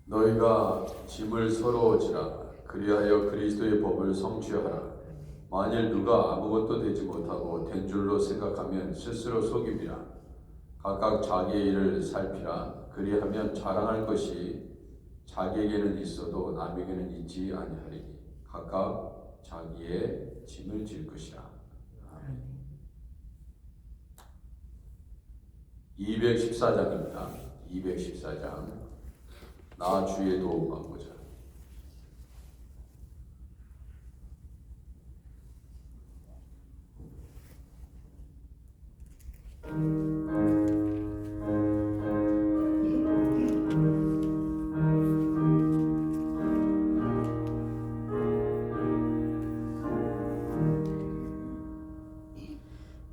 너희가 짐을 서로 지라. 그리하여 그리스도의 법을 성취하라. 만일 누가 아무것도 되지 못하고 된 줄로 생각하면 스스로 속임이라. 각각 자기의 일을 살피라. 그리하면 자랑할 것이 자기에게는 있어도 남에게는 있지 아니하리니 각각 자기의 짐을 질 것이라. 214장입니다. 214장. 나 주의 도움 받고자.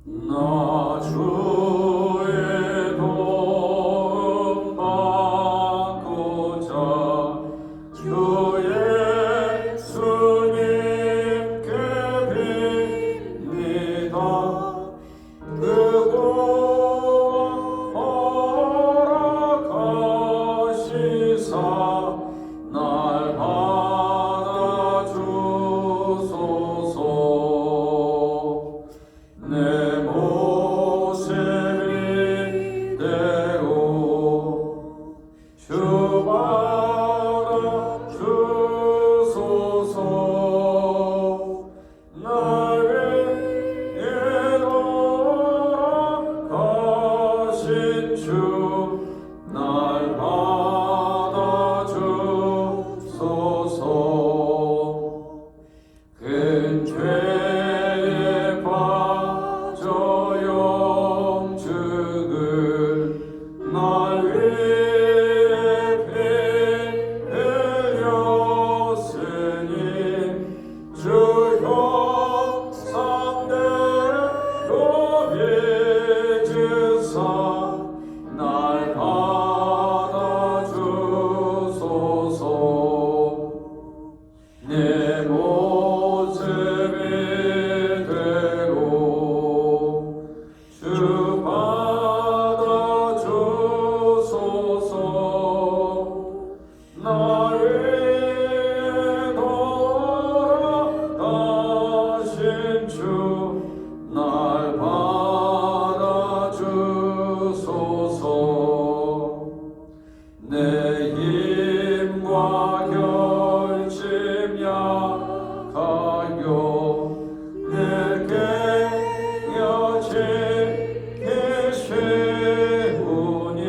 나 주의 도움 받고자 주 예수님께 빕니다. 그곳 허락하시사 날 받아주소서. 내 모습 이대로 주 받아주소서. 날 위해 돌아가신 주 날 받아주소서. 큰 죄에 빠져 영죽을 날 위해 피 흘렸으니 주 형상대로 빚으사 날 받아주소서. 내 모습 이대로 주 받아주소서. 날 위해 돌아가신 주 날 받아주소서. 내 힘과 결심 약하여 내 깨어지기 쉬우니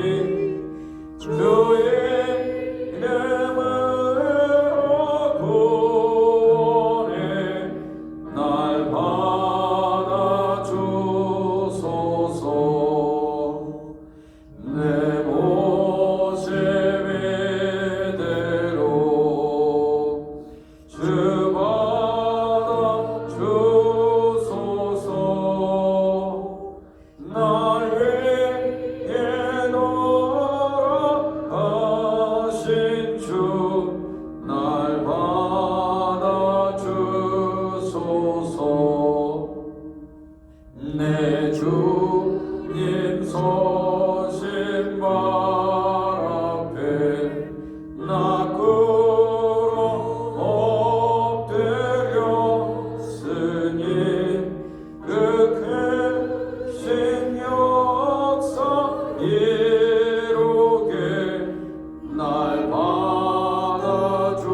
주의 이름으로 구원해 날 받아주소서. 내 모습 이대로 주 받아주소서. 날 위해 돌아가신 주 날 받아주소서. 내 주님 서신 발 앞에 나 꿇어 엎드렸으니 그 크신 역사 이루게 날 받아주소서.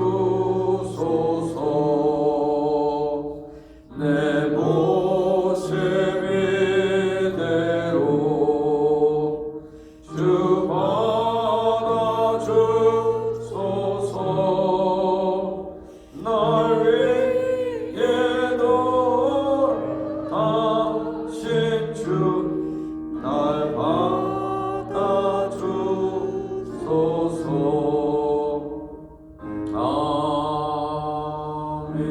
내 모습 이대로 주 받아주소서. 날 위해 돌아가신 주 날 받아주소서. 아멘.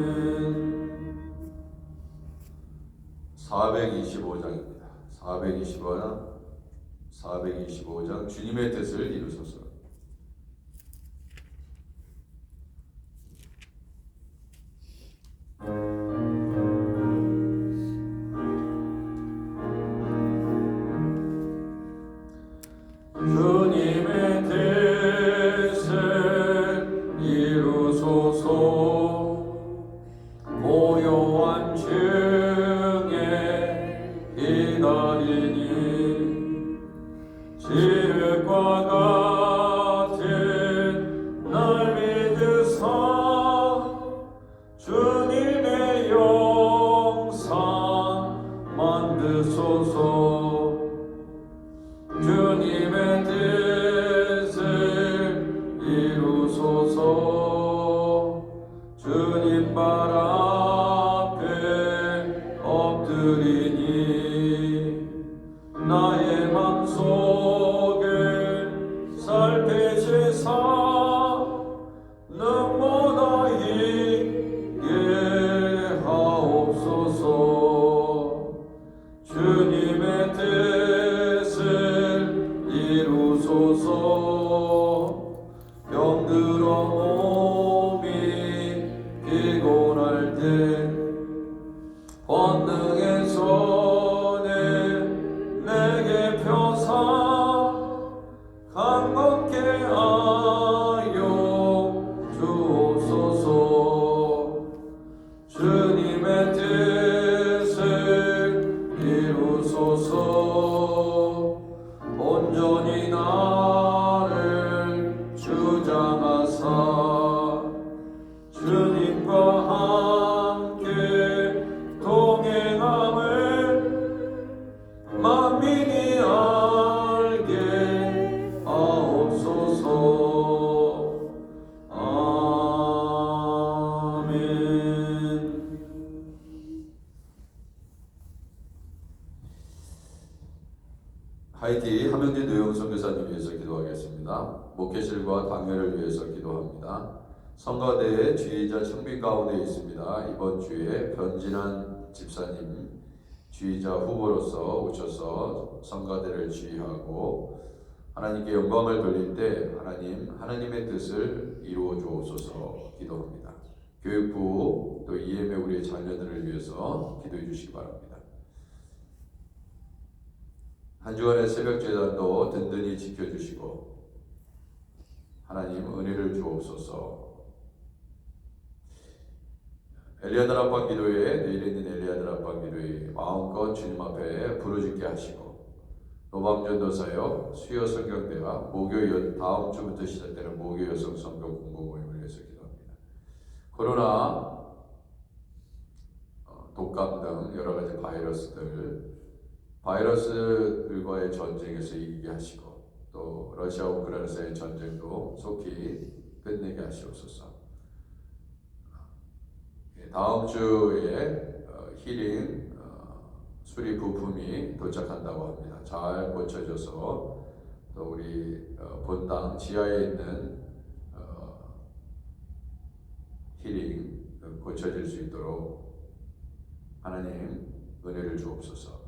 425장입니다. 425장 주님의 뜻을 이루소서. 주님의 뜻을 지흙과 같은 날 믿으사 주님의 영상 만드소서. 주님의 뜻을 이루소서. 주님 발 앞에 엎드리니 나의 맘속을 살피시사 눈보다 있게 하옵소서. 주님의 뜻을 이루소서. 병들어 몸이 피곤할 때 권능의 손을 내게 펴사 강건케 하여 주옵소서. 주님의 뜻을 이루소서. 온전히 나를 주장하사 주님과 함께 동행함을 만민이 알게 하옵소서. 아멘. 하이티 함영진 노영 선교사님 위해서 기도하겠습니다. 목회실과 당회를 위해서 기도합니다. 성가대의 지휘자 청빙 가운데 있습니다. 이번 주에 변진한 집사님 지휘자 후보로서 오셔서 성가대를 지휘하고 하나님께 영광을 돌릴 때 하나님의 뜻을 이루어 주옵소서 기도합니다. 교육부 또 EM의 우리의 자녀들을 위해서 기도해 주시기 바랍니다. 한 주간의 새벽 제단도 든든히 지켜주시고 하나님 은혜를 주옵소서. 엘리야들 앞방 기도회, 내일 있는 엘리야들 앞방 기도회 마음껏 주님 앞에 부르짖게 하시고 노방전도사역, 수요 성경대와 목요 다음 주부터 시작되는 목요 여성 성경 공부 모임을 위해서 기도합니다. 코로나, 독감 등 여러 가지 바이러스들과의 전쟁에서 이기게 하시고 또 러시아 우크라이나의 전쟁도 속히 끝내게 하시옵소서. 다음 주에 힐링 수리 부품이 도착한다고 합니다. 잘 고쳐져서 또 우리 본당 지하에 있는 힐링 고쳐질 수 있도록 하나님 은혜를 주옵소서.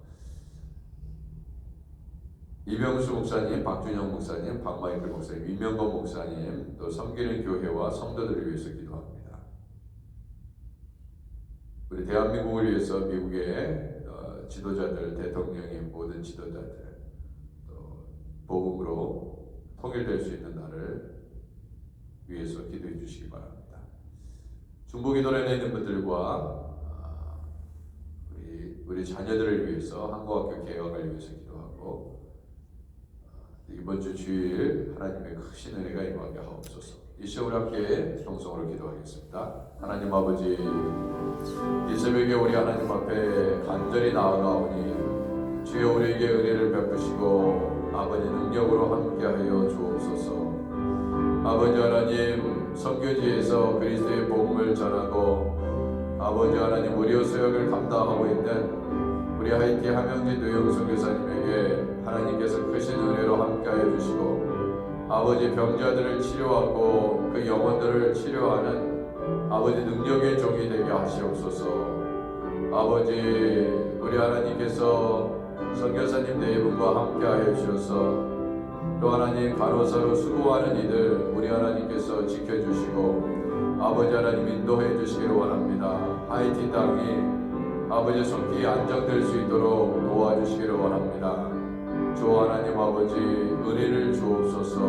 이병수 목사님, 박준영 목사님, 박마이클 목사님, 이명건 목사님 또 섬기는 교회와 성도들을 위해서 기도합니다. 우리 대한민국을 위해서 미국의 지도자들, 대통령의 모든 지도자들 또 복음으로 통일될 수 있는 날을 위해서 기도해 주시기 바랍니다. 중보기도련에 있는 분들과 우리 자녀들을 위해서 한국학교 개혁을 위해서 기도하고 이번 주 주일 하나님의 크신 은혜가 임하게 하옵소서. 이 시간 우리 함께 통성으로 기도하겠습니다. 하나님 아버지, 이 새벽에 우리 하나님 앞에 간절히 나아가오니 주여 우리에게 은혜를 베푸시고 아버지 능력으로 함께하여 주옵소서. 아버지 하나님, 선교지에서 그리스도의 복음을 전하고 아버지 하나님 우리의 사역을 감당하고 있는 우리 하이티 함영진 노영 선교사님에게 하나님께서 크신 은혜로 함께하여 주시고 아버지 병자들을 치료하고 그 영혼들을 치료하는 아버지 능력의 종이 되게 하시옵소서. 아버지 우리 하나님께서 선교사님 네 분과 함께하여 주셔서 또 하나님 간호사로 수고하는 이들 우리 하나님께서 지켜주시고 아버지 하나님 인도해 주시기를 원합니다. 하이티 땅이 아버지 속히 안정될 수 있도록 도와주시기를 원합니다. 주 하나님 아버지 은혜를 주옵소서.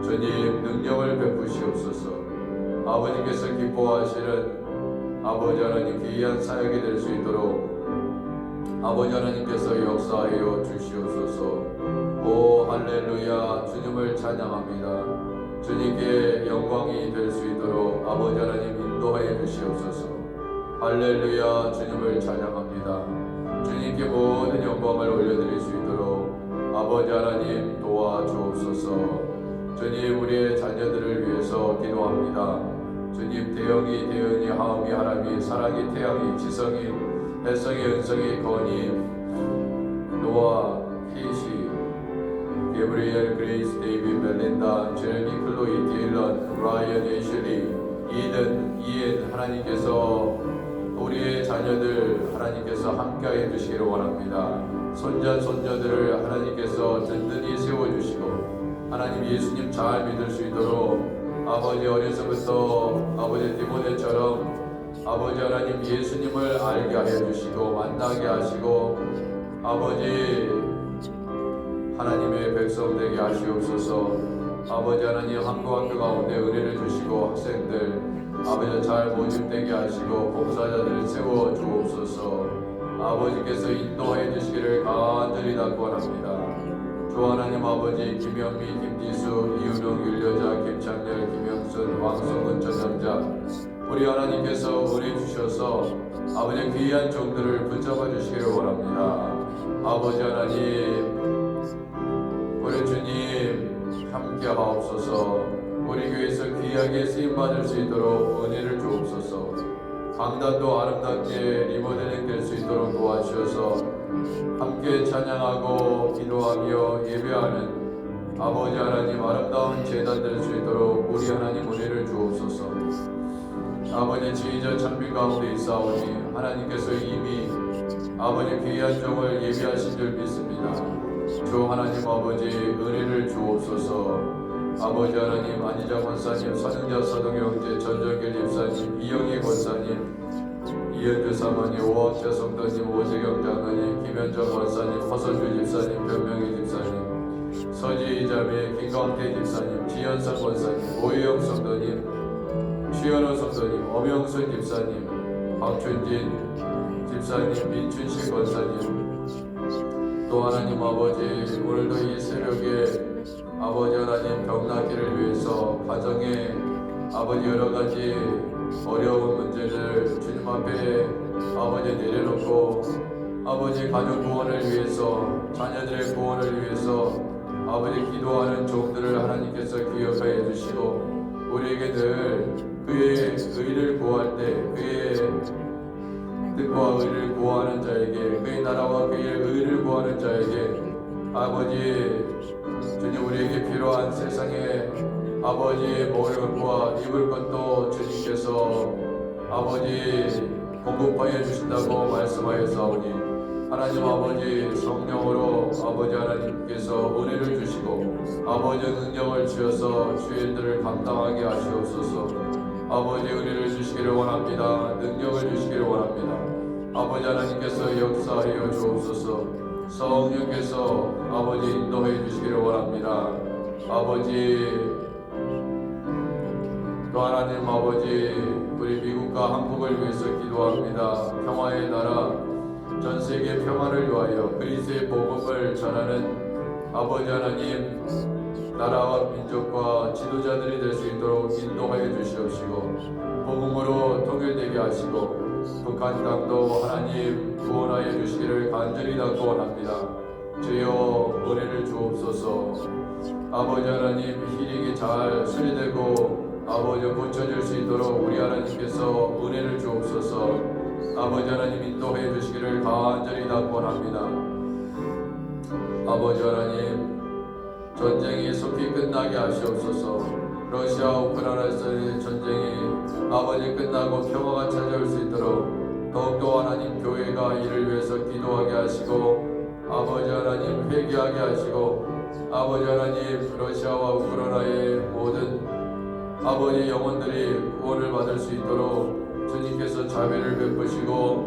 주님 능력을 베푸시옵소서. 아버지께서 기뻐하시는 아버지 하나님 귀한 사역이 될 수 있도록 아버지 하나님께서 역사하여 주시옵소서. 오 할렐루야 주님을 찬양합니다. 주님께 영광이 될 수 있도록 아버지 하나님 인도하여 주시옵소서. 할렐루야 주님을 찬양합니다. 주님께 모든 영광을 올려드릴 수 있도록 아버지 하나님 도와주옵소서. 주님 우리의 자녀들을 위해서 기도합니다. 주님 대영이 대은이 하음이 하람이 사랑이 태양이 지성이 혜성이 은성이 건이 노아 키시 게브리엘 그레이스 데이비 멜린다 제레미 클로이 디일런 라이언 에이슐리 이든 이엔 하나님께서 우리의 자녀들 하나님께서 함께하여 주시기를 원합니다. 손자 손녀들을 하나님께서 든든히 세워주시고 하나님 예수님 잘 믿을 수 있도록 아버지 어려서부터 아버지 디모데처럼 아버지 하나님 예수님을 알게 하여 주시고 만나게 하시고 아버지 하나님의 백성 되게 하시옵소서. 아버지 하나님 한국학교 가운데 은혜를 주시고 학생들 아버지 잘 모집되게 하시고 봉사자들을 세워 주옵소서. 아버지께서 인도해 주시기를 간절히 당부합니다. 주 하나님 아버지 김영미, 김지수, 이윤웅, 윤여자, 김창렬, 김영순, 왕성은 전염자 우리 하나님께서 은혜 주셔서 아버지 귀한 종들을 붙잡아 주시기를 원합니다. 아버지 하나님 우리 주님 함께 하옵소서. 우리 교회에서 귀하게 쓰임받을 수 있도록 은혜를 주옵소서. 강단도 아름답게 리모델링 될 수 있도록 도와주셔서 함께 찬양하고 기도하며 예배하는 아버지 하나님 아름다운 제단 될 수 있도록 우리 하나님 은혜를 주옵소서. 아버지 지휘자 찬미 가운데 있사오니 하나님께서 이미 아버지 귀한 종을 예비하신 줄 믿습니다. 주 하나님 아버지 은혜를 주옵소서. 아버지 하나님 안희자 권사님, 선영자 서동영제, 전정길 집사님, 이영희 권사님, 이현주 사모님, 오학자 성도님, 오재경 장로님, 김현정 권사님, 허선주 집사님, 변명희 집사님, 서지희 자매, 김광태 집사님, 지현상 권사님, 오혜영 성도님, 최현호 성도님, 엄영순 집사님, 박춘진 집사님, 민춘식 권사님, 또 하나님 아버지 오늘도 이 새벽에 아버지 하나님 병나기를 위해서 가정에 아버지 여러가지 어려운 문제를 주님 앞에 아버지 내려놓고 아버지 가족 구원을 위해서 자녀들의 구원을 위해서 아버지 기도하는 종들을 하나님께서 기억하여 주시고 우리에게 늘 그의 의를 구할 때 그의 뜻과 의를 구하는 자에게 그의 나라와 그의 의를 구하는 자에게 아버지 주님 우리에게 필요한 세상에 아버지 먹을 것과 입을 것도 주님께서 아버지 공급하여 주신다고 말씀하였사오니 하나님 아버지 성령으로 아버지 하나님께서 은혜를 주시고 아버지 능력을 주셔서 주일들을 감당하게 하시옵소서. 아버지 은혜를 주시기를 원합니다. 능력을 주시기를 원합니다. 아버지 하나님께서 역사하여 주옵소서. 성령께서 아버지 인도해 주시기를 원합니다. 아버지 또 하나님 아버지 우리 미국과 한국을 위해서 기도합니다. 평화의 나라 전 세계 평화를 위하여 그리스도의 복음을 전하는 아버지 하나님 나라와 민족과 지도자들이 될 수 있도록 인도하여 주시옵시고 복음으로 통일되게 하시고 북한 땅도 하나님 구원하여 주시기를 간절히 당부합니다. 주여 은혜를 주옵소서. 아버지 하나님 힐링이 잘 수리되고 아버지 고쳐질 수 있도록 우리 하나님께서 은혜를 주옵소서. 아버지 하나님 인도해 주시기를 간절히 당부합니다. 아버지 하나님 전쟁이 속히 끝나게 하시옵소서. 러시아 우크라이나에서의 전쟁이 아버지 끝나고 평화가 찾아올 수 있도록 더욱더 하나님 교회가 이를 위해서 기도하게 하시고 아버지 하나님 회개하게 하시고 아버지 하나님 러시아와 우크라이나의 모든 아버지 영혼들이 구원을 받을 수 있도록 주님께서 자비를 베푸시고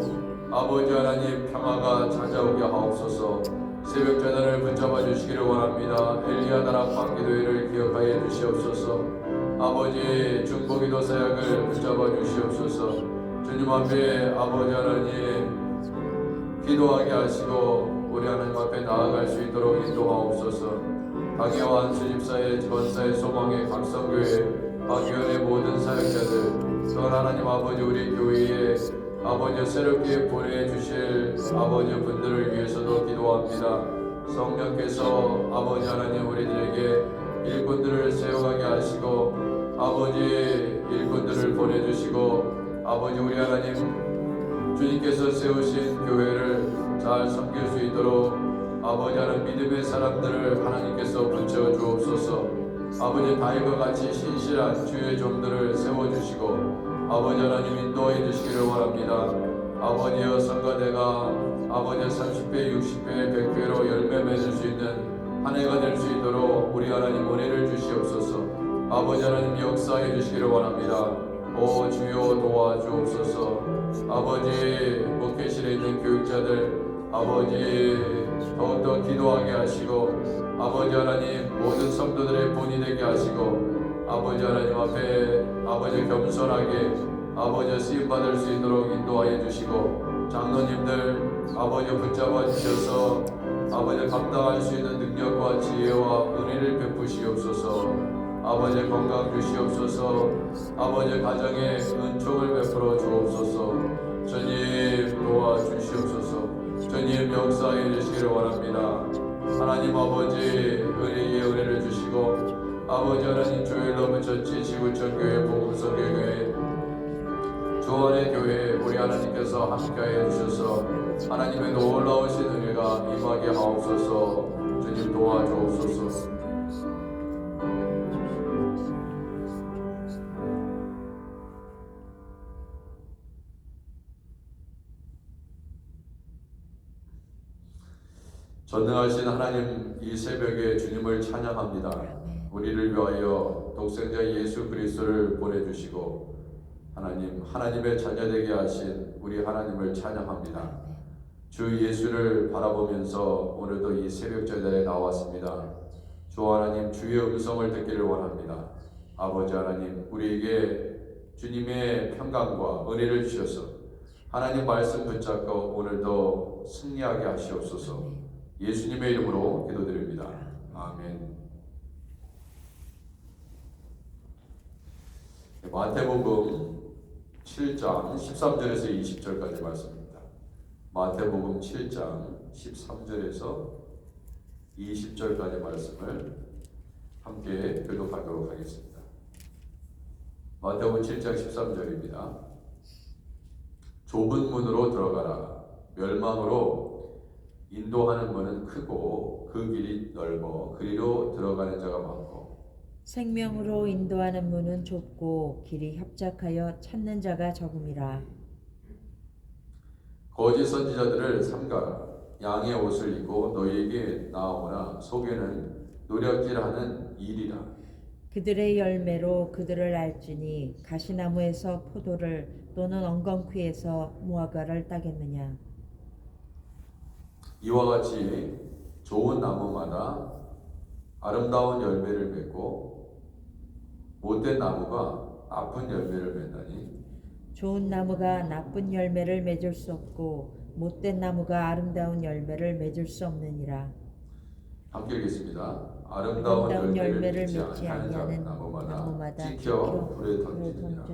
아버지 하나님 평화가 찾아오게 하옵소서. 새벽 전화를 붙잡아 주시기를 원합니다. 엘리야 나라 방기도회를 기억하여 주시옵소서. 아버지 중보기도 사역을 붙잡아 주시옵소서. 주님 앞에 아버지 하나님 기도하게 하시고 우리 하나님 앞에 나아갈 수 있도록 인도하옵소서. 박예와 한수 집사의 전사의 소망의 각성교회 박위원의 모든 사역자들 또 하나님 아버지 우리 교회에 아버지 새롭게 보내주실 아버지 분들을 위해서도 기도합니다. 성령께서 아버지 하나님 우리들에게 일꾼들을 세워가게 하시고 아버지 일꾼들을 보내주시고 아버지 우리 하나님 주님께서 세우신 교회를 잘 섬길 수 있도록 아버지 하나님 믿음의 사람들을 하나님께서 붙여 주옵소서. 아버지 다윗과 같이 신실한 주의 종들을 세워주시고 아버지 하나님 인도해 주시기를 원합니다. 아버지여 성가대가 아버지 30배 60배 100배로 열매 맺을 수 있는 한 해가 될 수 있도록 우리 하나님 은혜를 주시옵소서. 아버지 하나님 역사해 주시기를 원합니다. 오 주여 도와주옵소서. 아버지 목회실에 있는 교육자들 아버지 더욱더 기도하게 하시고 아버지 하나님 모든 성도들의 본이 되게 하시고 아버지 하나님 앞에 아버지 겸손하게 아버지 쓰임받을 수 있도록 인도하여 주시고 장로님들 아버지 붙잡아 주셔서 아버지 감당할 수 있는 능력과 지혜와 은혜를 베푸시옵소서. 아버지 건강 주시옵소서. 아버지 가정에 은총을 베풀어 주옵소서. 주님 도와주시옵소서. 주님 역사해 주시기를 원합니다. 하나님 아버지 은혜의 은혜를 주시고 아버지 하나님 조일러브 전체 지구촌 교회 복음성 교회 주원의 교회 우리 하나님께서 함께하여 주셔서 하나님의 놀라우신 은혜가 임하게 하옵소서. 주님 도와주옵소서. 전능하신 하나님 이 새벽에 주님을 찬양합니다. 우리를 위하여 독생자 예수 그리스도를 보내주시고 하나님의 자녀되게 하신 우리 하나님을 찬양합니다. 주 예수를 바라보면서 오늘도 이 새벽 제자에 나왔습니다. 주 하나님 주의 음성을 듣기를 원합니다. 아버지 하나님 우리에게 주님의 평강과 은혜를 주셔서 하나님 말씀 붙잡고 오늘도 승리하게 하시옵소서. 예수님의 이름으로 기도드립니다. 아멘. 마태복음 7장 13절에서 20절까지 말씀입니다. 마태복음 7장 13절에서 20절까지 말씀을 함께 교독하도록 하겠습니다. 마태복음 7장 13절입니다. 좁은 문으로 들어가라. 멸망으로 인도하는 문은 크고 그 길이 넓어 그리로 들어가는 자가 많고 생명으로 인도하는 문은 좁고 길이 협착하여 찾는 자가 적음이라. 거짓 선지자들을 삼가라. 양의 옷을 입고 너희에게 나오나 속에는 노략질하는 일이라. 그들의 열매로 그들을 알지니 가시나무에서 포도를 또는 엉겅퀴에서 무화과를 따겠느냐. 이와 같이 좋은 나무마다 아름다운 열매를 맺고 못된 나무가 나쁜 열매를 맺나니 좋은 나무가 나쁜 열매를 맺을 수 없고 못된 나무가 아름다운 열매를 맺을 수 없느니라. 함께 읽겠습니다. 아름다운 열매를 맺지 맺지 아니하는 아니하는 나무마다 찍혀 불에 던지느니라.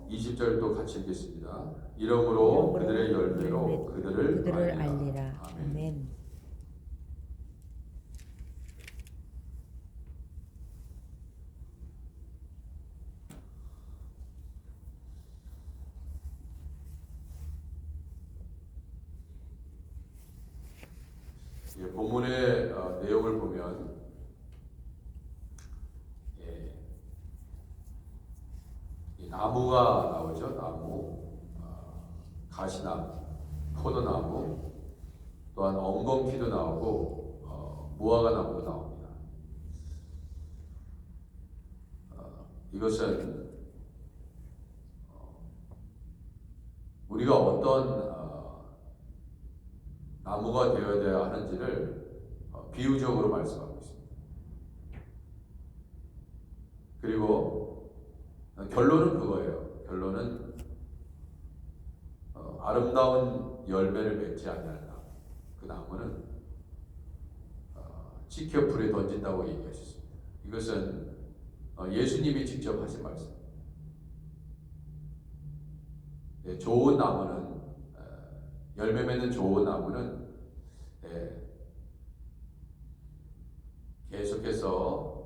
20절도 같이 읽겠습니다. 이러므로 그들의 열매로 그들을 알리라. 아멘. 본문의 내용을 보면 이 나무가 나오죠. 나무, 가시나무, 포도나무, 또한 엉겅퀴도 나오고 무화과 나무도 나옵니다. 이것은 우리가 어떤 나무가 되어야 하는지를 비유적으로 말씀하고 있습니다. 그리고 결론은 그거예요. 결론은 아름다운 열매를 맺지 않는 나무, 그 나무는 지켜 불에 던진다고 얘기하셨습니다. 이것은 예수님이 직접 하신 말씀. 좋은 나무는 열매 맺는 좋은 나무는 계속해서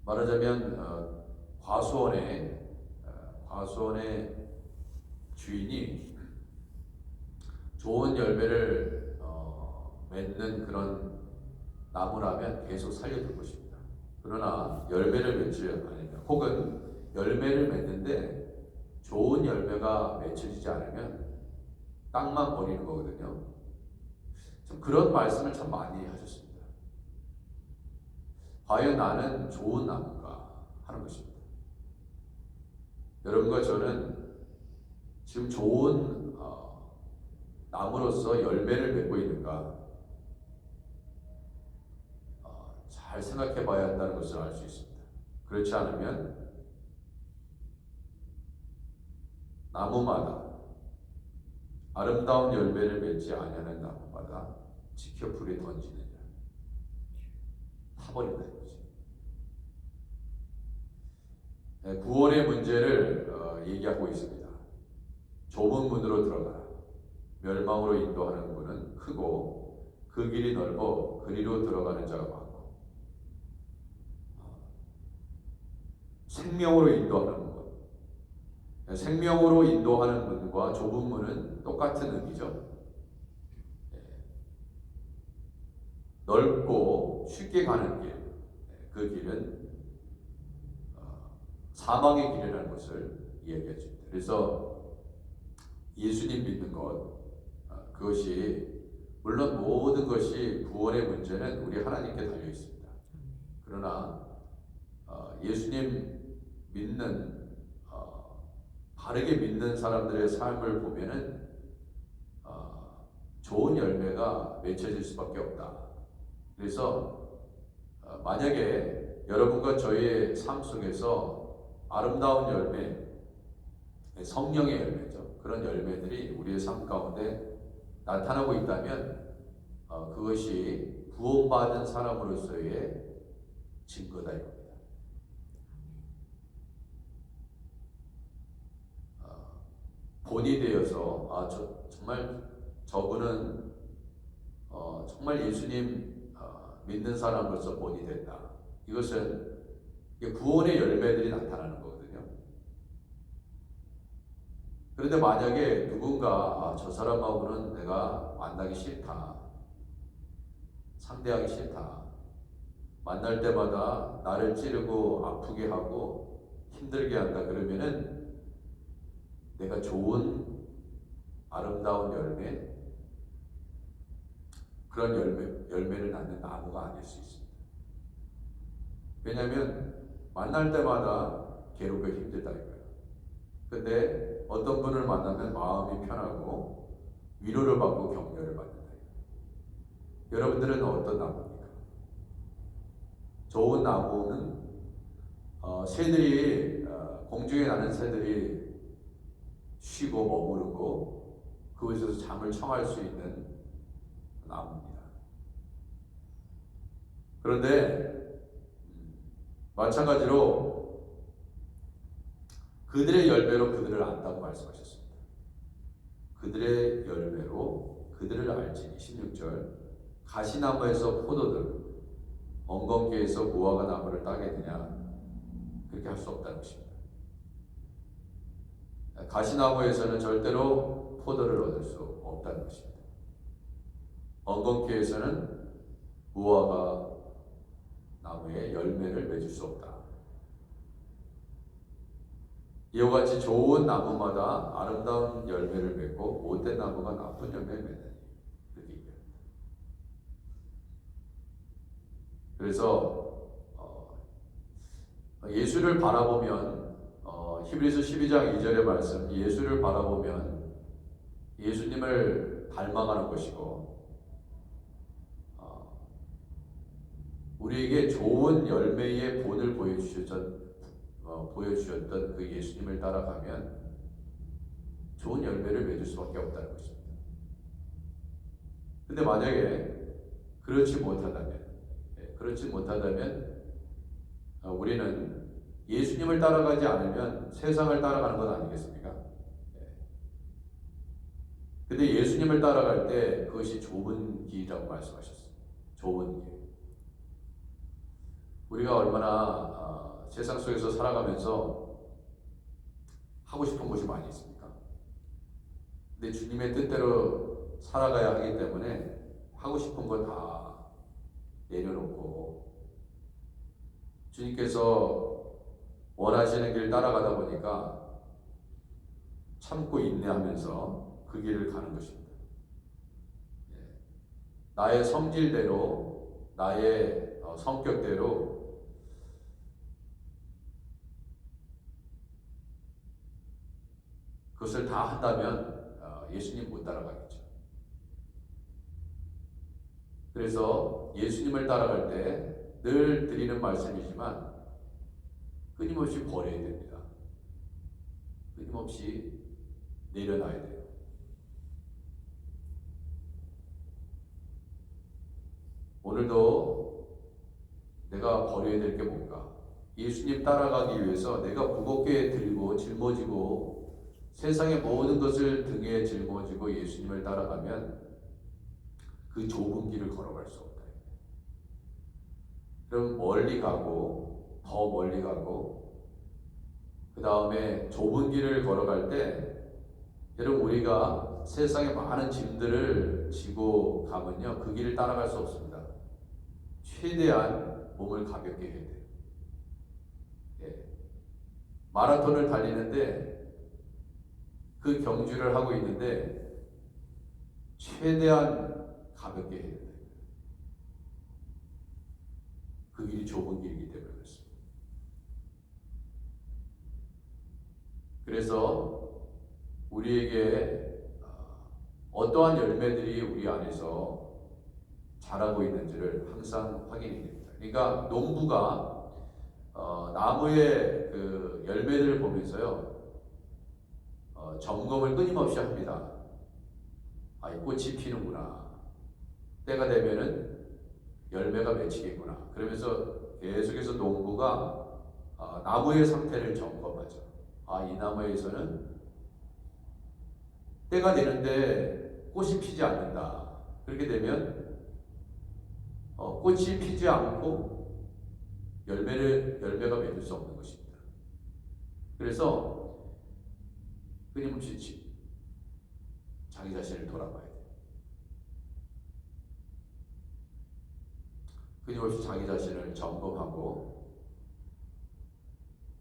말하자면 과수원의 주인이 좋은 열매를 맺는 그런 나무라면 계속 살려둘 것입니다. 그러나 열매를 맺지 않으면, 혹은 열매를 맺는데 좋은 열매가 맺혀지지 않으면 땅만 버리는 거거든요. 좀 그런 말씀을 참 많이 하셨습니다. 과연 나는 좋은 나무인가 하는 것입니다. 여러분과 저는 지금 좋은 나무로서 열매를 맺고 있는가 잘 생각해 봐야 한다는 것을 알 수 있습니다. 그렇지 않으면 나무마다 아름다운 열매를 맺지 아니하는 나무마다 지켜 불에 던지느냐 타버린다는 거죠. 구원의 문제를 얘기하고 있습니다. 좁은 문으로 들어가라. 멸망으로 인도하는 문은 크고 그 길이 넓어 그리로 들어가는 자가 많고, 생명으로 인도하는 문, 생명으로 인도하는 문과 좁은 문은 똑같은 의미죠. 넓고 쉽게 가는 길, 그 길은 사망의 길이라는 것을 이야기해 줍니다. 그래서 예수님 믿는 것, 그것이 물론 모든 것이 구원의 문제는 우리 하나님께 달려 있습니다. 그러나 예수님 믿는 바르게 믿는 사람들의 삶을 보면은 좋은 열매가 맺혀질 수밖에 없다. 그래서 만약에 여러분과 저희의 삶 속에서 아름다운 열매, 성령의 열매죠. 그런 열매들이 우리의 삶 가운데 나타나고 있다면 그것이 구원받은 사람으로서의 증거다 이겁니다. 본이 되어서 정말 저분은 정말 예수님 믿는 사람으로서 본이 된다. 이것은 구원의 열매들이 나타나는 거거든요. 그런데 만약에 누군가 저 사람하고는 내가 만나기 싫다, 상대하기 싫다, 만날 때마다 나를 찌르고 아프게 하고 힘들게 한다 그러면은 내가 좋은 아름다운 열매, 그런 열매를 낳는 나무가 아닐 수 있습니다. 왜냐하면 만날 때마다 괴롭고 힘들다 이거예요. 근데 어떤 분을 만나면 마음이 편하고 위로를 받고 격려를 받는다. 여러분들은 어떤 나무입니까? 좋은 나무는 새들이 공중에 나는 새들이 쉬고 머무르고 그곳에서 잠을 청할 수 있는 나무입니다. 그런데 마찬가지로 그들의 열매로 그들을 안다고 말씀하셨습니다. 그들의 열매로 그들을 알지니. 16절 가시나무에서 포도들, 엉겅퀴에서 무화과 나무를 따겠느냐, 그렇게 할 수 없다는 것입니다. 가시나무에서는 절대로 포도를 얻을 수 없다는 것입니다. 엉겅퀴에서는 무화과 나무의 열매를 맺을 수 없다. 이와 같이 좋은 나무마다 아름다운 열매를 맺고 못된 나무가 나쁜 열매를 맺는, 그렇게 얘기합니다. 그래서 예수를 바라보면 히브리서 12장 2절의 말씀, 예수를 바라보면 예수님을 닮아가는 것이고 우리에게 좋은 열매의 본을 보여주셨던 그 예수님을 따라가면 좋은 열매를 맺을 수밖에 없다는 것입니다. 근데 만약에 그렇지 못하다면 우리는 예수님을 따라가지 않으면 세상을 따라가는 것 아니겠습니까? 근데 예수님을 따라갈 때 그것이 좁은 길이라고 말씀하셨어요. 좁은 길. 우리가 얼마나 세상 속에서 살아가면서 하고 싶은 것이 많이 있습니까? 근데 주님의 뜻대로 살아가야 하기 때문에 하고 싶은 거 다 내려놓고 주님께서 원하시는 길 따라가다 보니까 참고 인내하면서 그 길을 가는 것입니다. 나의 성질대로, 나의 성격대로 그것을 다 한다면 예수님 못 따라가겠죠. 그래서 예수님을 따라갈 때 늘 드리는 말씀이지만 끊임없이 버려야 됩니다. 끊임없이 내려놔야 돼요. 오늘도 내가 버려야 될 게 뭔가? 예수님 따라가기 위해서 내가 무겁게 들고 짊어지고 세상의 모든 것을 등에 짊어지고 예수님을 따라가면 그 좁은 길을 걸어갈 수 없다. 그럼 멀리 가고 더 멀리 가고 그 다음에 좁은 길을 걸어갈 때 여러분 우리가 세상에 많은 짐들을 지고 가면요 그 길을 따라갈 수 없습니다. 최대한 몸을 가볍게 해야 돼요. 마라톤을 달리는데 그 경주를 하고 있는데 최대한 가볍게 해야 돼요. 그 길이 좁은 길이기 때문에 그렇습니다. 그래서 우리에게 어떠한 열매들이 우리 안에서 자라고 있는지를 항상 확인해야 됩니다. 그러니까 농부가 나무의 그 열매들을 보면서요 점검을 끊임없이 합니다. 이 꽃이 피는구나. 때가 되면은 열매가 맺히겠구나. 그러면서 계속해서 농부가 나무의 상태를 점검하죠. 이 나무에서는 때가 되는데 꽃이 피지 않는다. 그렇게 되면 꽃이 피지 않고 열매가 맺을 수 없는 것입니다. 그래서 끊임없이 자기 자신을 돌아봐야 돼요. 끊임없이 자기 자신을 점검하고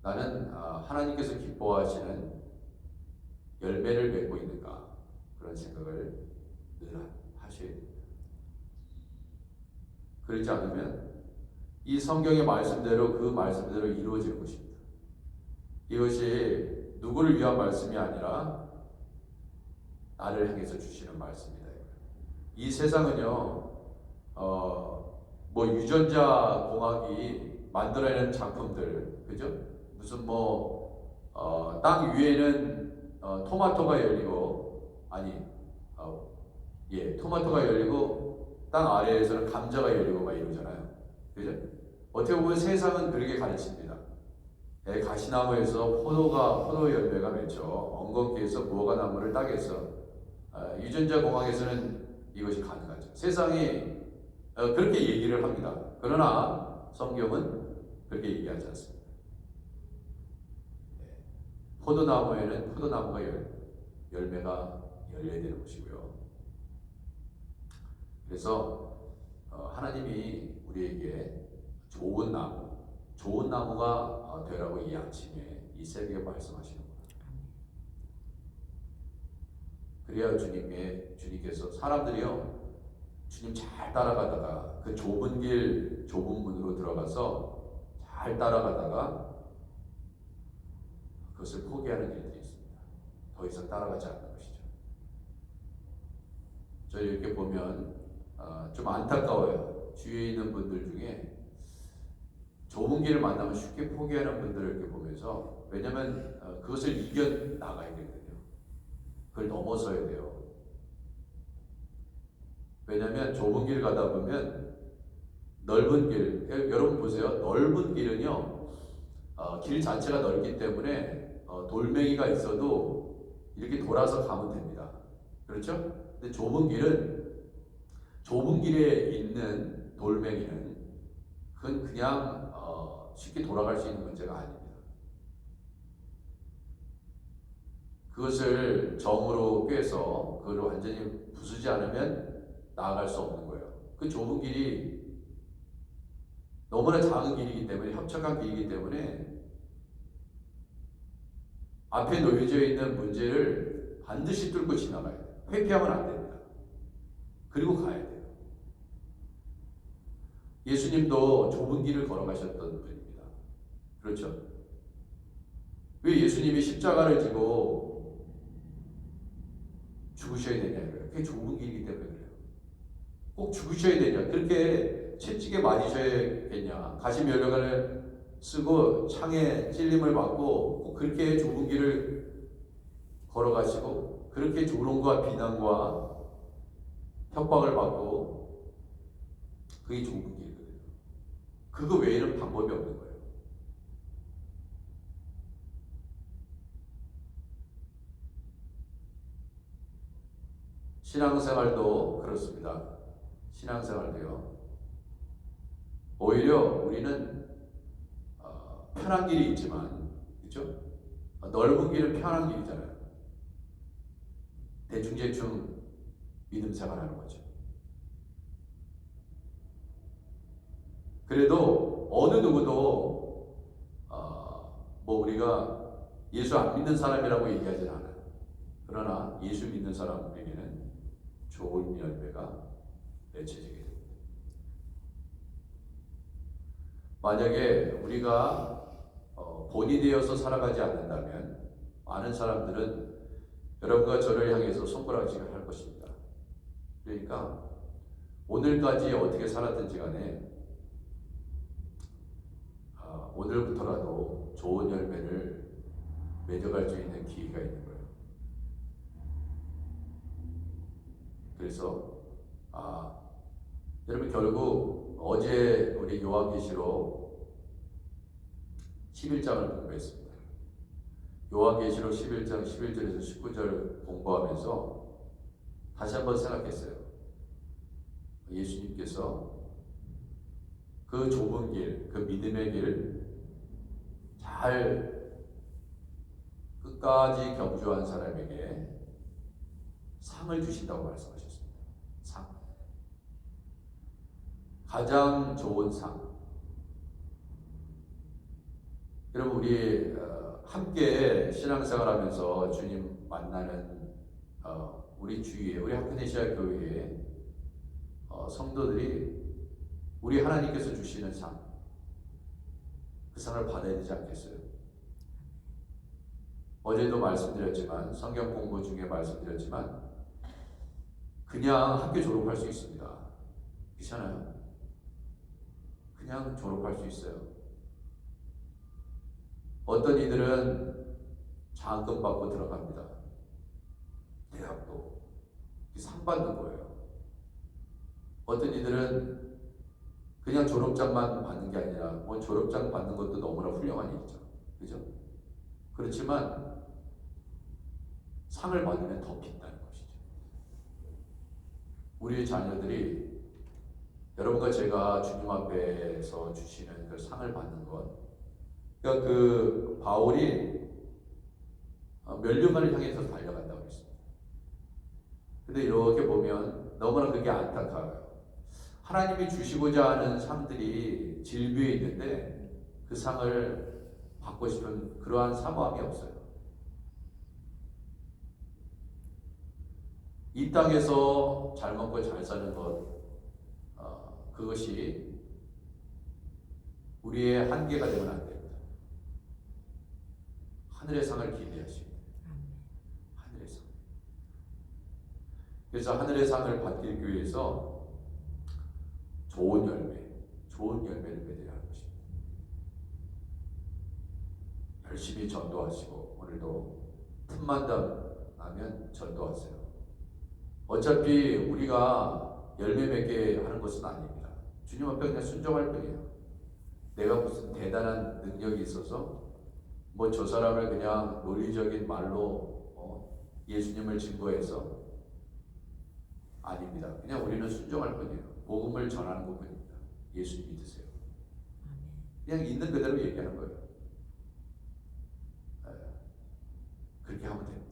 나는 하나님께서 기뻐하시는 열매를 맺고 있는가 그런 생각을 늘 하셔야 됩니다. 그렇지 않으면 이 성경의 말씀대로 그 말씀대로 이루어지는 것입니다. 이것이 누구를 위한 말씀이 아니라 나를 향해서 주시는 말씀이다. 이 세상은요 유전자 공학이 만들어내는 작품들, 그죠? 무슨 땅 위에는 토마토가 열리고 토마토가 열리고 땅 아래에서는 감자가 열리고 막 이러잖아요, 그죠? 어떻게 보면 세상은 그렇게 가르칩니다. 가시나무에서 포도 열매가 맺혀, 엉겅퀴에서 무화과 나무를 따겠어. 유전자 공학에서는 이것이 가능하죠. 세상이 그렇게 얘기를 합니다. 그러나 성경은 그렇게 얘기하지 않습니다. 포도나무에는 포도나무가 열매가 열려야 되는 것이고요. 그래서 하나님이 우리에게 좋은 나무가 되라고 이 아침에 이 새벽에 말씀하시는 거예요. 그래야 주님께서 사람들이요 주님 잘 따라가다가 그 좁은 길, 좁은 문으로 들어가서 잘 따라가다가 그것을 포기하는 일들이 있습니다. 더 이상 따라가지 않는 것이죠. 저희 이렇게 보면 좀 안타까워요. 주위에 있는 분들 중에 좁은 길을 만나면 쉽게 포기하는 분들을 이렇게 보면서, 왜냐면 그것을 이겨 나가야 되거든요. 그걸 넘어서야 돼요. 왜냐면 좁은 길 가다 보면 넓은 길, 여러분 보세요. 넓은 길은요, 길 자체가 넓기 때문에 돌멩이가 있어도 이렇게 돌아서 가면 됩니다. 그렇죠? 근데 좁은 길은, 좁은 길에 있는 돌멩이는 그건 그냥 쉽게 돌아갈 수 있는 문제가 아닙니다. 그것을 정으로 꿰서 그걸 완전히 부수지 않으면 나아갈 수 없는 거예요. 그 좁은 길이 너무나 작은 길이기 때문에, 협착한 길이기 때문에 앞에 놓여져 있는 문제를 반드시 뚫고 지나가야 돼요. 회피하면 안 됩니다. 그리고 가야 돼요. 예수님도 좁은 길을 걸어가셨던 분입니다. 그렇죠? 왜 예수님이 십자가를 지고 죽으셔야 되냐고요. 그게 좁은 길이기 때문에 그래요. 꼭 죽으셔야 되냐, 그렇게 채찍에 맞으셔야겠냐, 가시면류관을 쓰고 창에 찔림을 받고 꼭 그렇게 좁은 길을 걸어가시고 그렇게 조롱과 비난과 협박을 받고, 그게 좁은 길이거든요. 그거 외에는 방법이 없는 거예요. 신앙생활도 그렇습니다. 신앙생활도요. 오히려 우리는 편한 길이 있지만, 그렇죠? 넓은 길은 편한 길이잖아요. 대충 믿음 생활하는 거죠. 그래도 어느 누구도 뭐 우리가 예수 안 믿는 사람이라고 얘기하지는 않아요. 그러나 예수 믿는 사람에게는 좋은 열매가 맺혀지게 됩니다. 만약에 우리가 본이 되어서 살아가지 않는다면 많은 사람들은 여러분과 저를 향해서 손가락질을 할 것입니다. 그러니까 오늘까지 어떻게 살았든지 간에 오늘부터라도 좋은 열매를 맺어갈 수 있는 기회가 있는 거예요. 그래서 여러분, 결국 어제 우리 요한계시록 11장을 공부했습니다. 요한계시록 11장 11절에서 19절 공부하면서 다시 한번 생각했어요. 예수님께서 그 좁은 길, 그 믿음의 길을 잘 끝까지 경주한 사람에게 상을 주신다고 말씀하셨습니다. 상. 가장 좋은 상. 여러분, 우리 함께 신앙생활하면서 주님 만나는 우리 주위에, 우리 하크네시아 교회에 성도들이 우리 하나님께서 주시는 상, 그 상을 받아야 되지 않겠어요? 어제도 말씀드렸지만, 성경 공부 중에 말씀드렸지만, 그냥 학교 졸업할 수 있습니다. 그렇잖아요? 그냥 졸업할 수 있어요. 어떤 이들은 장학금 받고 들어갑니다. 대학도. 상 받는 거예요. 어떤 이들은 그냥 졸업장만 받는 게 아니라, 뭐 졸업장 받는 것도 너무나 훌륭한 일이죠. 그죠? 그렇지만 상을 받으면 더 빛나는 것이죠. 우리의 자녀들이 여러분과 제가 주님 앞에서 주시는 그 상을 받는 것, 그러니까 그 바울이 멸류관을 향해서 달려간다고 했습니다. 근데 이렇게 보면 너무나 그게 안타까워요. 하나님이 주시고자 하는 상들이 질비해 있는데 그 상을 받고 싶은 그러한 사모함이 없어요. 이 땅에서 잘 먹고 잘 사는 것, 그것이 우리의 한계가 되면 안 됩니다. 하늘의 상을 기대하십니다. 하늘의 상. 그래서 하늘의 상을 받기 위해서 좋은 열매를 맺어야 하는 것입니다. 열심히 전도하시고 오늘도 틈만 나면 전도하세요. 어차피 우리가 열매 맺게 하는 것은 아닙니다. 주님 앞에 그냥 순종할 뿐이에요. 내가 무슨 대단한 능력이 있어서 뭐 저 사람을 그냥 논리적인 말로 예수님을 증거해서 아닙니다. 그냥 우리는 순종할 뿐이에요. 복음을 전하는 것뿐입니다. 예수님 믿으세요. 그냥 있는 그대로 얘기하는 거예요. 그렇게 하면 됩니다.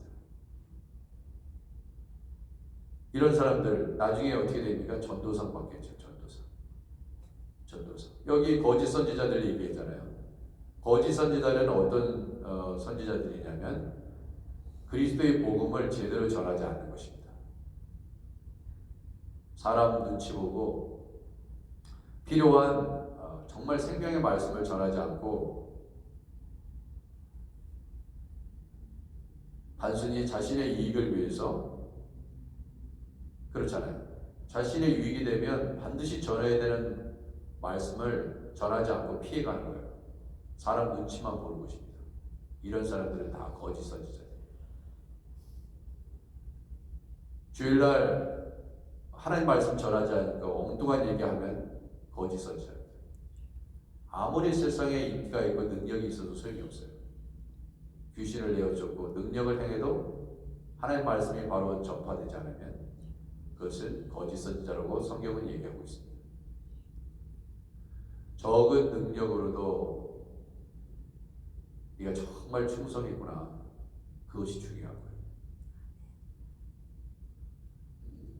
이런 사람들 나중에 어떻게 됩니까? 전도상 받겠죠. 전도상. 여기 거짓 선지자들 얘기했잖아요. 거짓 선지자는 어떤 선지자들이냐면 그리스도의 복음을 제대로 전하지 않는 것입니다. 사람 눈치 보고 필요한 정말 생명의 말씀을 전하지 않고 단순히 자신의 이익을 위해서 그렇잖아요. 자신의 유익이 되면 반드시 전해야 되는 말씀을 전하지 않고 피해가는 거예요. 사람 눈치만 보는 것입니다. 이런 사람들은 다 거짓 선지자들. 주일날 하나님 말씀 전하지 않으니까 엉뚱한 얘기하면 거짓 선지자들. 아무리 세상에 인기가 있고 능력이 있어도 소용이 없어요. 귀신을 내어쫓고 능력을 행해도 하나님 말씀이 바로 전파되지 않으면 그것은 거짓 선지자라고 성경은 얘기하고 있습니다. 적은 능력으로도 네가 정말 충성했구나. 그것이 중요한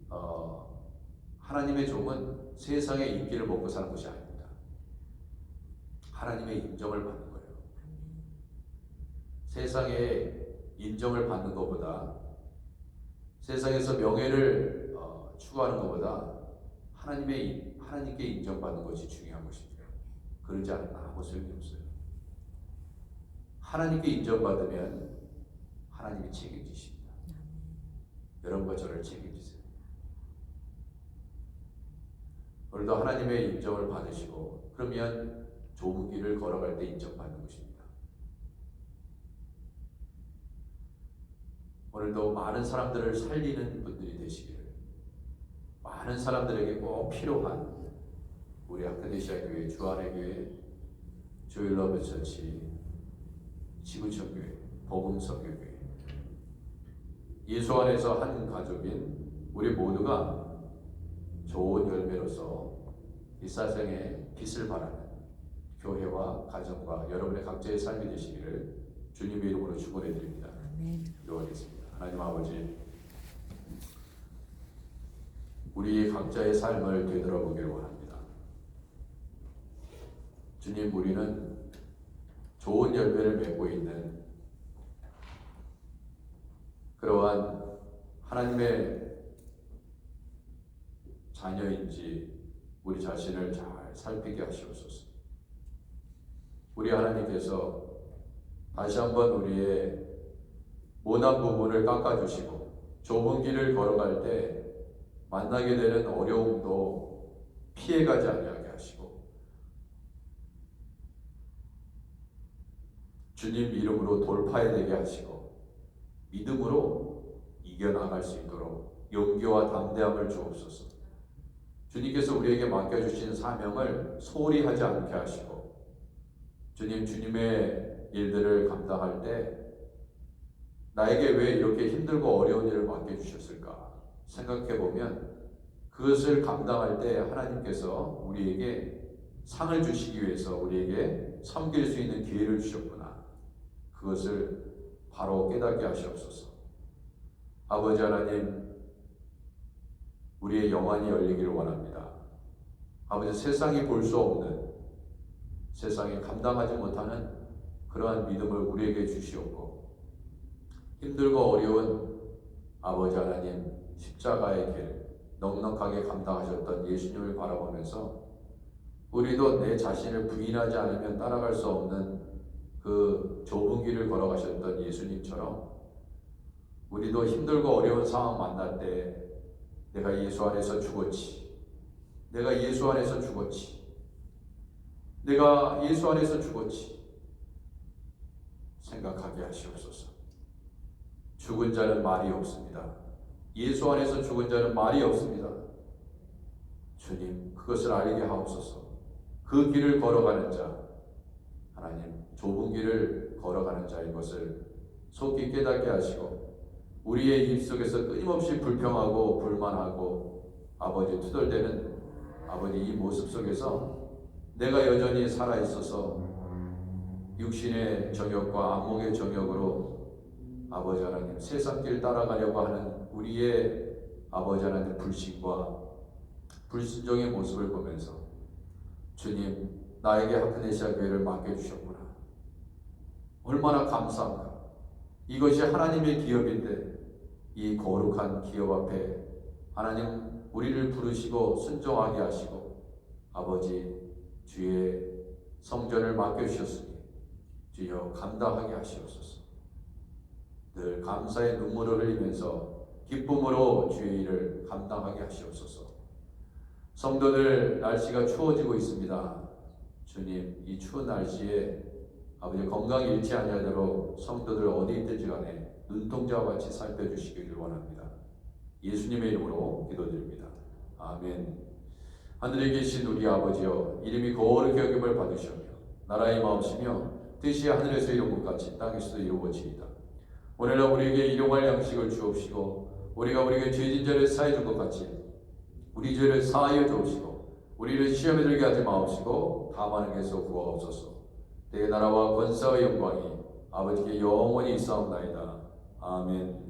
거예요. 하나님의 종은 세상의 인기를 먹고 사는 것이 아닙니다. 하나님의 인정을 받는 거예요. 세상에 인정을 받는 것보다 세상에서 명예를 추구하는 것보다 하나님께 인정받는 것이 중요한 것입니다. 그러지 않으면 아무 소용이 없어요. 하나님께 인정받으면 하나님이 책임지십니다. 여러분과 저를 책임지세요. 오늘도 하나님의 인정을 받으시고 그러면 좁은 길을 걸어갈 때 인정받는 것입니다. 오늘도 많은 사람들을 살리는 분들이 되시기를, 많은 사람들에게 꼭 필요한 우리 아카데시아 교회, 주안의 교회, 조일러브 처치, 지구촌 교회, 복음성교교회, 예수 안에서 한 가족인 우리 모두가 좋은 열매로서 이 세상에 빛을 발하는 교회와 가정과 여러분의 각자의 삶이 되시기를 주님의 이름으로 축원해 드립니다. 기도하겠습니다. 하나님 아버지, 우리 각자의 삶을 되돌아보기를 원합니다. 주님, 우리는 좋은 열매를 맺고 있는 그러한 하나님의 자녀인지 우리 자신을 잘 살피게 하시옵소서. 우리 하나님께서 다시 한번 우리의 모난 부분을 깎아주시고 좁은 길을 걸어갈 때 만나게 되는 어려움도 피해가지 아니하게 하시고 주님 이름으로 돌파해내게 하시고 믿음으로 이겨나갈 수 있도록 용기와 담대함을 주옵소서. 주님께서 우리에게 맡겨주신 사명을 소홀히 하지 않게 하시고 주님의 일들을 감당할 때 나에게 왜 이렇게 힘들고 어려운 일을 맡겨주셨을까 생각해보면 그것을 감당할 때 하나님께서 우리에게 상을 주시기 위해서 우리에게 섬길 수 있는 기회를 주셨구나. 그것을 바로 깨닫게 하시옵소서. 아버지 하나님, 우리의 영안이 열리기를 원합니다. 아버지, 세상이 볼 수 없는, 세상이 감당하지 못하는 그러한 믿음을 우리에게 주시옵고 힘들고 어려운 아버지 하나님 십자가의 길 넉넉하게 감당하셨던 예수님을 바라보면서 우리도 내 자신을 부인하지 않으면 따라갈 수 없는 그 좁은 길을 걸어가셨던 예수님처럼 우리도 힘들고 어려운 상황 만날 때 내가 예수 안에서 죽었지. 내가 예수 안에서 죽었지. 내가 예수 안에서 죽었지. 생각하게 하시옵소서. 죽은 자는 말이 없습니다. 예수 안에서 죽은 자는 말이 없습니다. 주님, 그것을 알게 하옵소서. 그 길을 걸어가는 자, 하나님, 좁은 길을 걸어가는 자인 것을 속히 깨닫게 하시고, 우리의 입속에서 끊임없이 불평하고 불만하고 아버지 투덜대는 아버지 이 모습 속에서 내가 여전히 살아있어서 육신의 정욕과 안목의 정욕으로 아버지 하나님 세상 길 따라가려고 하는 우리의 아버지 하나님 불신과 불순종의 모습을 보면서 주님, 나에게 하크네시아 교회를 맡겨주셨구나. 얼마나 감사합니다. 이것이 하나님의 기업인데 이 거룩한 기업 앞에 하나님 우리를 부르시고 순종하게 하시고 아버지 주의 성전을 맡겨주셨으니 주여 감당하게 하시옵소서. 늘 감사의 눈물을 흘리면서 기쁨으로 주의 일을 감당하게 하시옵소서. 성도들, 날씨가 추워지고 있습니다. 주님, 이 추운 날씨에 아버지 건강이 잃지 아니하도록 성도들 어디 있든지 간에 눈동자와 같이 살펴주시기를 원합니다. 예수님의 이름으로 기도드립니다. 아멘. 하늘에 계신 우리 아버지여, 이름이 거룩히 여김을 받으시며 나라의 마음이시며 뜻이 하늘에서 이룬 것 같이 땅에서도 이루어지이다. 오늘날 우리에게 일용할 양식을 주옵시고 우리가 우리에게 죄진 자를 사해 준 것 같이 우리 죄를 사하여 주옵시고 우리를 시험에 들게 하지 마옵시고 다만 에게서 구하옵소서. 내 나라와 권세와 영광이 아버지께 영원히 있사옵나이다. 아멘.